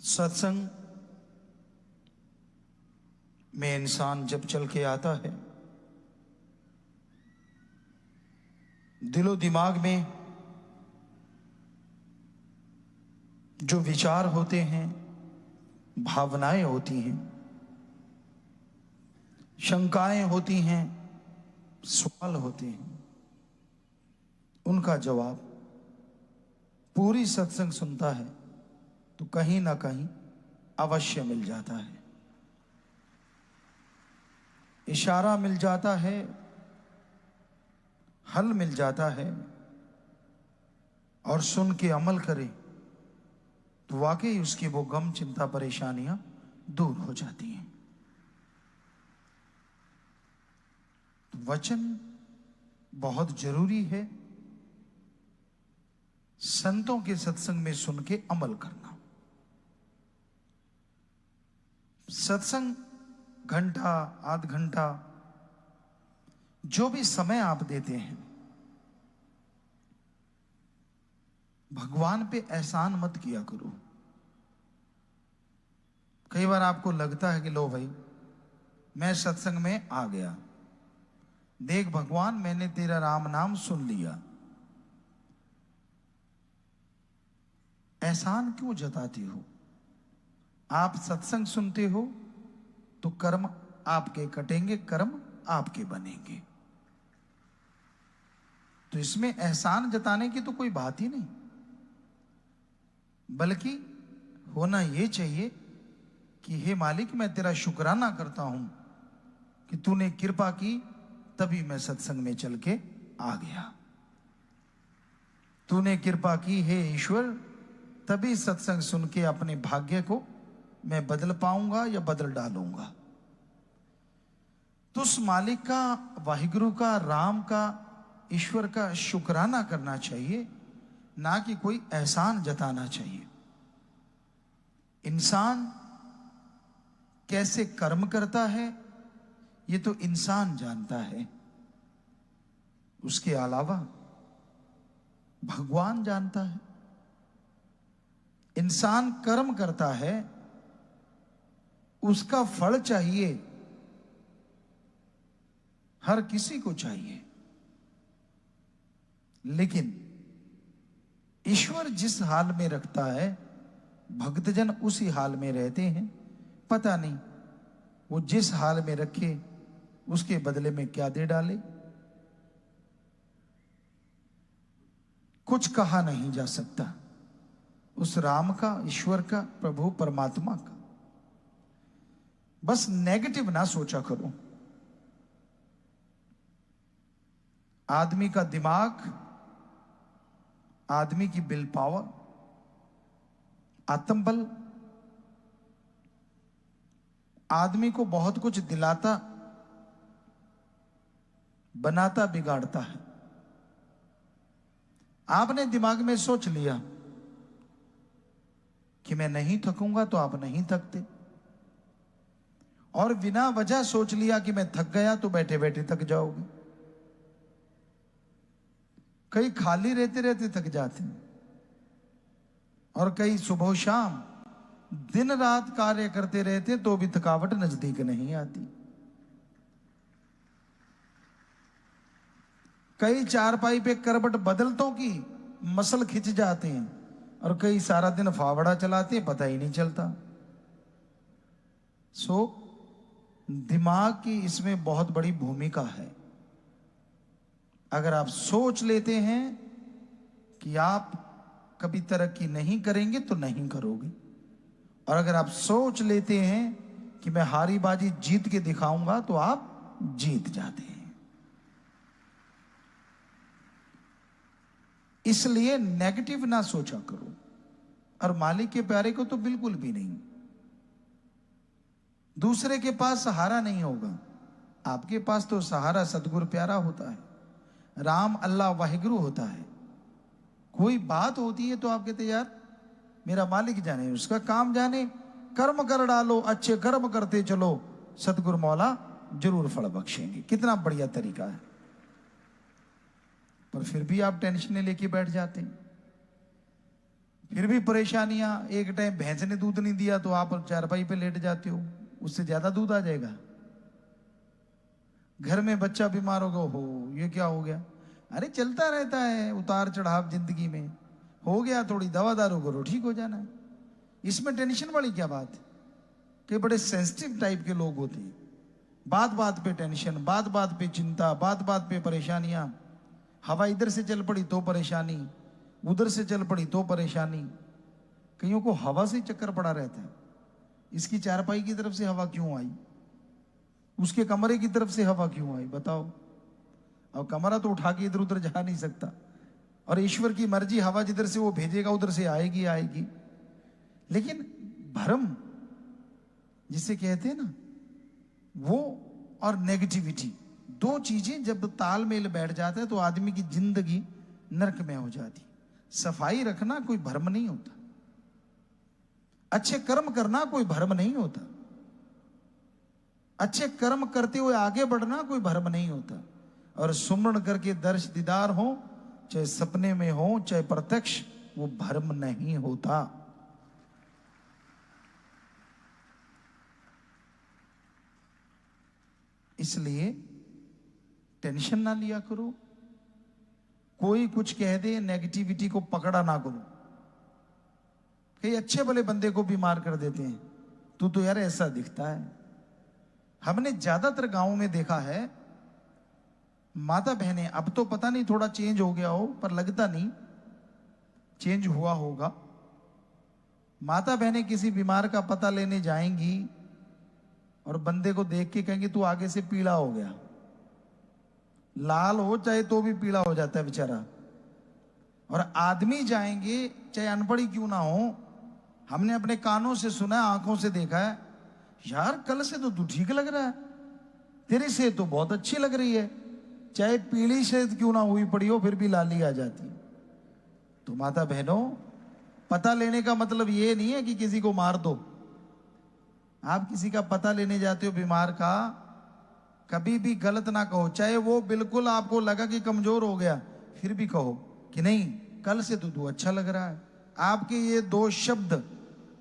सत्संग में इंसान जब चल के आता है, दिलो दिमाग में जो विचार होते हैं, भावनाएं होती हैं, शंकाएं होती हैं, सवाल होते हैं, उनका जवाब पूरी सत्संग सुनता है तो कहीं ना कहीं अवश्य मिल जाता है। इशारा मिल जाता है, हल मिल जाता है, और सुन के अमल करे तो वाकई उसकी वो गम चिंता परेशानियां दूर हो जाती हैं। तो वचन बहुत जरूरी है। संतों के सत्संग में सुन के अमल करना। सत्संग घंटा आध घंटा जो भी समय आप देते हैं, भगवान पे एहसान मत किया करो। कई बार आपको लगता है कि लो भाई मैं सत्संग में आ गया, देख भगवान मैंने तेरा राम नाम सुन लिया। एहसान क्यों जताते हो? आप सत्संग सुनते हो तो कर्म आपके कटेंगे, कर्म आपके बनेंगे। तो इसमें एहसान जताने की तो कोई बात ही नहीं, बल्कि होना यह चाहिए कि हे मालिक मैं तेरा शुक्राना करता हूं कि तूने कृपा की, तभी मैं सत्संग में चल के आ गया। तूने कृपा की हे ईश्वर, तभी सत्संग सुन के अपने भाग्य को मैं बदल पाऊंगा या बदल डालूंगा। तो उस मालिक का, वाहिगुरु का, राम का, ईश्वर का शुक्राना करना चाहिए, ना कि कोई एहसान जताना चाहिए। इंसान कैसे कर्म करता है ये तो इंसान जानता है, उसके अलावा भगवान जानता है। इंसान कर्म करता है, उसका फल चाहिए, हर किसी को चाहिए, लेकिन ईश्वर जिस हाल में रखता है भक्तजन उसी हाल में रहते हैं। पता नहीं वो जिस हाल में रखे उसके बदले में क्या दे डाले, कुछ कहा नहीं जा सकता उस राम का, ईश्वर का, प्रभु परमात्मा का। बस नेगेटिव ना सोचा करो। आदमी का दिमाग, आदमी की विल पावर, आत्मबल आदमी को बहुत कुछ दिलाता, बनाता, बिगाड़ता है। आपने दिमाग में सोच लिया कि मैं नहीं थकूंगा तो आप नहीं थकते, और बिना वजह सोच लिया कि मैं थक गया तो बैठे बैठे थक जाओगे। कई खाली रहते रहते थक जाते हैं, और कई सुबह शाम दिन रात कार्य करते रहते तो भी थकावट नजदीक नहीं आती। कई चारपाई पे करवट बदलतों की मसल खिंच जाते हैं, और कई सारा दिन फावड़ा चलाते हैं, पता ही नहीं चलता। दिमाग की इसमें बहुत बड़ी भूमिका है। अगर आप सोच लेते हैं कि आप कभी तरक्की नहीं करेंगे तो नहीं करोगे, और अगर आप सोच लेते हैं कि मैं हारी बाजी जीत के दिखाऊंगा तो आप जीत जाते हैं। इसलिए नेगेटिव ना सोचा करो, और मालिक के प्यारे को तो बिल्कुल भी नहीं। दूसरे के पास सहारा नहीं होगा, आपके पास तो सहारा सतगुरु प्यारा होता है, राम, अल्लाह, वाहिगुरु होता है। कोई बात होती है तो आप कहते यार मेरा मालिक जाने, उसका काम जाने, कर्म कर डालो, अच्छे कर्म करते चलो, सतगुरु मौला जरूर फल बख्शेंगे। कितना बढ़िया तरीका है। पर फिर भी आप टेंशन लेके बैठ जाते हैं। फिर भी परेशानियां, एक टाइम भैंस ने दूध नहीं दिया तो आप चारपाई पे लेट जाते हो, उससे ज्यादा दूध आ जाएगा। घर में बच्चा बीमार होगा, हो ये क्या हो गया, अरे चलता रहता है उतार चढ़ाव जिंदगी में, हो गया थोड़ी दवा दारू करो ठीक हो जाना है। इसमें टेंशन वाली क्या बात है? कि बड़े सेंसिटिव टाइप के लोग होते हैं, बात बात पे टेंशन, बात बात पे चिंता, बात बात पे परेशानियां। हवा इधर से चल पड़ी तो परेशानी, उधर से चल पड़ी तो परेशानी। कईयों को हवा से चक्कर पड़ा रहता है, इसकी चारपाई की तरफ से हवा क्यों आई, उसके कमरे की तरफ से हवा क्यों आई, बताओ। अब कमरा तो उठा के इधर उधर जा नहीं सकता, और ईश्वर की मर्जी, हवा जिधर से वो भेजेगा उधर से आएगी आएगी। लेकिन भ्रम जिसे कहते हैं ना, वो और नेगेटिविटी, दो चीजें जब तालमेल बैठ जाता है तो आदमी की जिंदगी नरक में हो जाती। सफाई रखना कोई भ्रम नहीं होता, अच्छे कर्म करना कोई भ्रम नहीं होता, अच्छे कर्म करते हुए आगे बढ़ना कोई भ्रम नहीं होता। और सुमरण करके दर्श दीदार हो, चाहे सपने में हो चाहे प्रत्यक्ष, वो भ्रम नहीं होता। इसलिए टेंशन ना लिया करो, कोई कुछ कह दे नेगेटिविटी को पकड़ा ना करो। कई अच्छे भले बंदे को बीमार कर देते हैं, तू तो यार ऐसा दिखता है। हमने ज्यादातर गांवों में देखा है, माता बहनें, अब तो पता नहीं थोड़ा चेंज हो गया हो, पर लगता नहीं चेंज हुआ होगा। माता बहनें किसी बीमार का पता लेने जाएंगी और बंदे को देख के कहेंगे तू आगे से पीला हो गया, लाल हो चाहे तो भी पीला हो जाता है बेचारा। और आदमी जाएंगे चाहे अनपढ़ क्यों ना हो, हमने अपने कानों से सुना है, आंखों से देखा है, यार कल से तो तू ठीक लग रहा है, तेरी सेहत तो बहुत अच्छी लग रही है, चाहे पीली सेहत क्यों ना हुई पड़ी हो फिर भी लाली आ जाती है। तो माता बहनों, पता लेने का मतलब ये नहीं है कि किसी को मार दो। आप किसी का पता लेने जाते हो बीमार का, कभी भी गलत ना कहो, चाहे वो बिल्कुल आपको लगा कि कमजोर हो गया, फिर भी कहो कि नहीं कल से तो तू अच्छा लग रहा है। आपके ये दो शब्द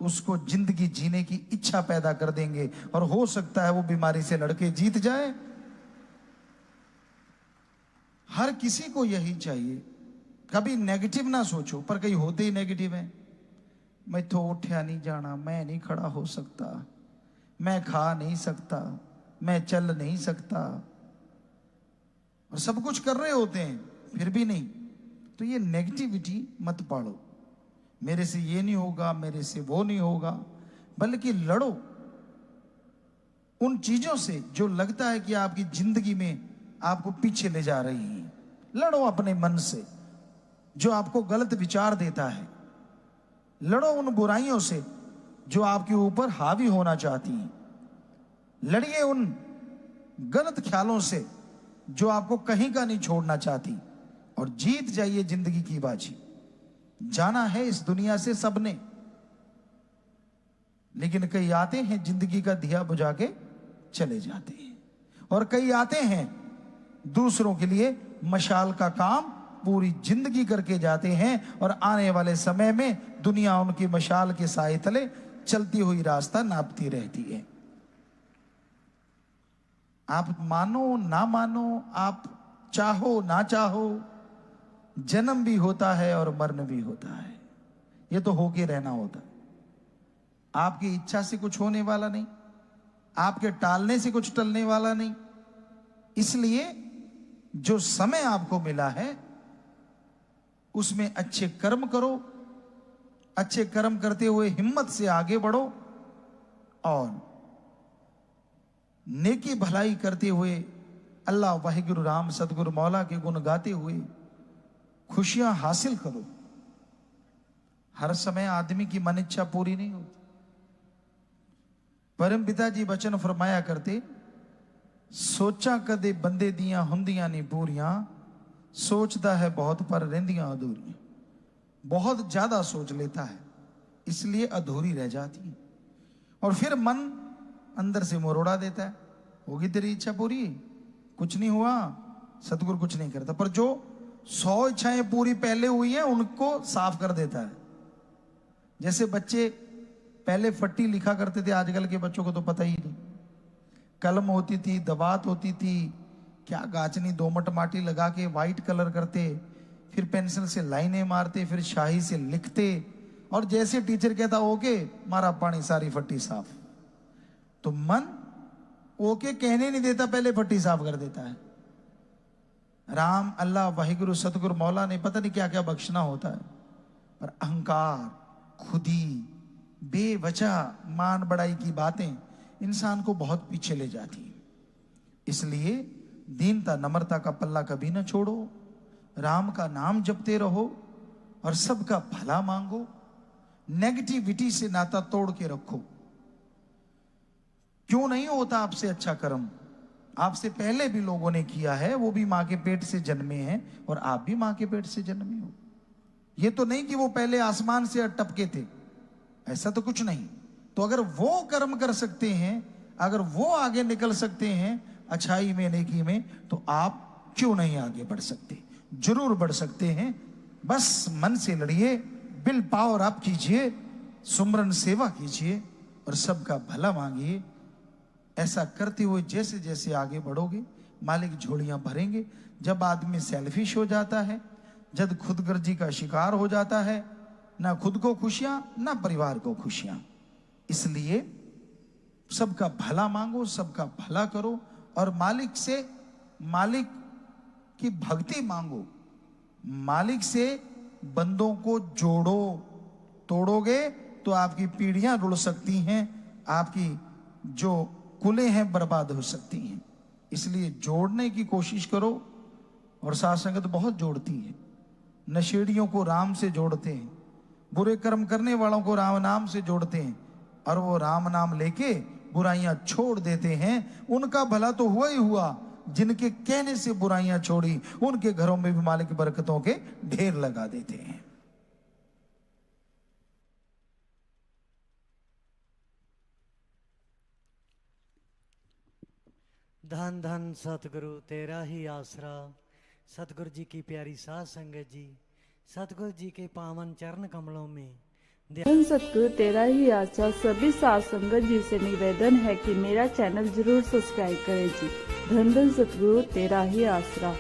उसको जिंदगी जीने की इच्छा पैदा कर देंगे, और हो सकता है वो बीमारी से लड़के जीत जाए। हर किसी को यही चाहिए, कभी नेगेटिव ना सोचो, पर कहीं होते ही नेगेटिव है। मैं तो उठा नहीं जाना, मैं नहीं खड़ा हो सकता, मैं खा नहीं सकता, मैं चल नहीं सकता, और सब कुछ कर रहे होते हैं फिर भी नहीं। तो ये नेगेटिविटी मत पालो, मेरे से ये नहीं होगा, मेरे से वो नहीं होगा, बल्कि लड़ो उन चीजों से जो लगता है कि आपकी जिंदगी में आपको पीछे ले जा रही हैं। लड़ो अपने मन से जो आपको गलत विचार देता है, लड़ो उन बुराइयों से जो आपके ऊपर हावी होना चाहती हैं, लड़िए उन गलत ख्यालों से जो आपको कहीं का नहीं छोड़ना चाहती, और जीत जाइए जिंदगी की बाजी। जाना है इस दुनिया से सबने, लेकिन कई आते हैं जिंदगी का दिया बुझा के चले जाते हैं, और कई आते हैं दूसरों के लिए मशाल का काम पूरी जिंदगी करके जाते हैं, और आने वाले समय में दुनिया उनकी मशाल के साए तले चलती हुई रास्ता नापती रहती है। आप मानो ना मानो, आप चाहो ना चाहो, जन्म भी होता है और मरण भी होता है, ये तो होके रहना होता है। आपकी इच्छा से कुछ होने वाला नहीं, आपके टालने से कुछ टलने वाला नहीं। इसलिए जो समय आपको मिला है उसमें अच्छे कर्म करो, अच्छे कर्म करते हुए हिम्मत से आगे बढ़ो, और नेकी भलाई करते हुए अल्लाह वाहिगुरु राम सतगुरु मौला के गुण गाते हुए खुशियां हासिल करो। हर समय आदमी की मन इच्छा पूरी नहीं होती। परम पिता जी वचन फरमाया करते, सोचा कदे बंदे दियां हुंदियां नहीं पूरियां, सोचता है बहुत पर रहंदियां अधूरियां। बहुत ज्यादा सोच लेता है इसलिए अधूरी रह जाती है, और फिर मन अंदर से मरोड़ा देता है, होगी तेरी इच्छा पूरी, कुछ नहीं हुआ, सतगुरु कुछ नहीं करता। पर जो 100 इच्छाएं पूरी पहले हुई हैं उनको साफ कर देता है, जैसे बच्चे पहले फट्टी लिखा करते थे, आजकल के बच्चों को तो पता ही नहीं। कलम होती थी, दवात होती थी, क्या गाचनी दोमट माटी लगा के वाइट कलर करते, फिर पेंसिल से लाइनें मारते, फिर शाही से लिखते, और जैसे टीचर कहता ओके मारा पानी सारी फट्टी साफ। तो मन ओके कहने नहीं देता, पहले फट्टी साफ कर देता है। राम, अल्लाह, वाहिगुरु, सतगुरु, मौला ने पता नहीं क्या क्या बख्शना होता है, पर अहंकार, खुदी, बेवजह मान बढ़ाई की बातें इंसान को बहुत पीछे ले जाती हैं। इसलिए दीनता, नम्रता का पल्ला कभी ना छोड़ो, राम का नाम जपते रहो और सबका भला मांगो। नेगेटिविटी से नाता तोड़ के रखो। क्यों नहीं होता आपसे अच्छा कर्म? आपसे पहले भी लोगों ने किया है, वो भी मां के पेट से जन्मे हैं और आप भी मां के पेट से जन्मे हो। ये तो नहीं कि वो पहले आसमान से टपके थे, ऐसा तो कुछ नहीं। तो अगर वो कर्म कर सकते हैं, अगर वो आगे निकल सकते हैं अच्छाई में, नेकी में, तो आप क्यों नहीं आगे बढ़ सकते? जरूर बढ़ सकते हैं। बस मन से लड़िए, विल पावर आप कीजिए, सुमरन सेवा कीजिए और सबका भला मांगिए। ऐसा करते हुए जैसे जैसे आगे बढ़ोगे, मालिक झोलियां भरेंगे। जब आदमी सेल्फिश हो जाता है, जब खुदगर्जी का शिकार हो जाता है, ना खुद को खुशियां ना परिवार को खुशियां। इसलिए सबका भला मांगो, सबका भला करो और मालिक से, मालिक की भक्ति मांगो, मालिक से बंदों को जोड़ो। तोड़ोगे तो आपकी पीढ़ियां रुड़ सकती हैं, आपकी जो कुलें हैं बर्बाद हो सकती हैं। इसलिए जोड़ने की कोशिश करो। और साथ संगत बहुत जोड़ती है। नशेड़ियों को राम से जोड़ते हैं, बुरे कर्म करने वालों को राम नाम से जोड़ते हैं, और वो राम नाम लेके बुराइयां छोड़ देते हैं। उनका भला तो हुआ ही हुआ, जिनके कहने से बुराइयां छोड़ी उनके घरों में भी मालिक बरकतों के ढेर लगा देते हैं। धन धन सतगुरु तेरा ही आसरा। सतगुरु जी की प्यारी साध संगत जी, सतगुरु जी के पावन चरण कमलों में धन सतगुरु तेरा ही आशा। सभी साध संगत जी से निवेदन है कि मेरा चैनल जरूर सब्सक्राइब करें जी। धन धन सतगुरु तेरा ही आसरा।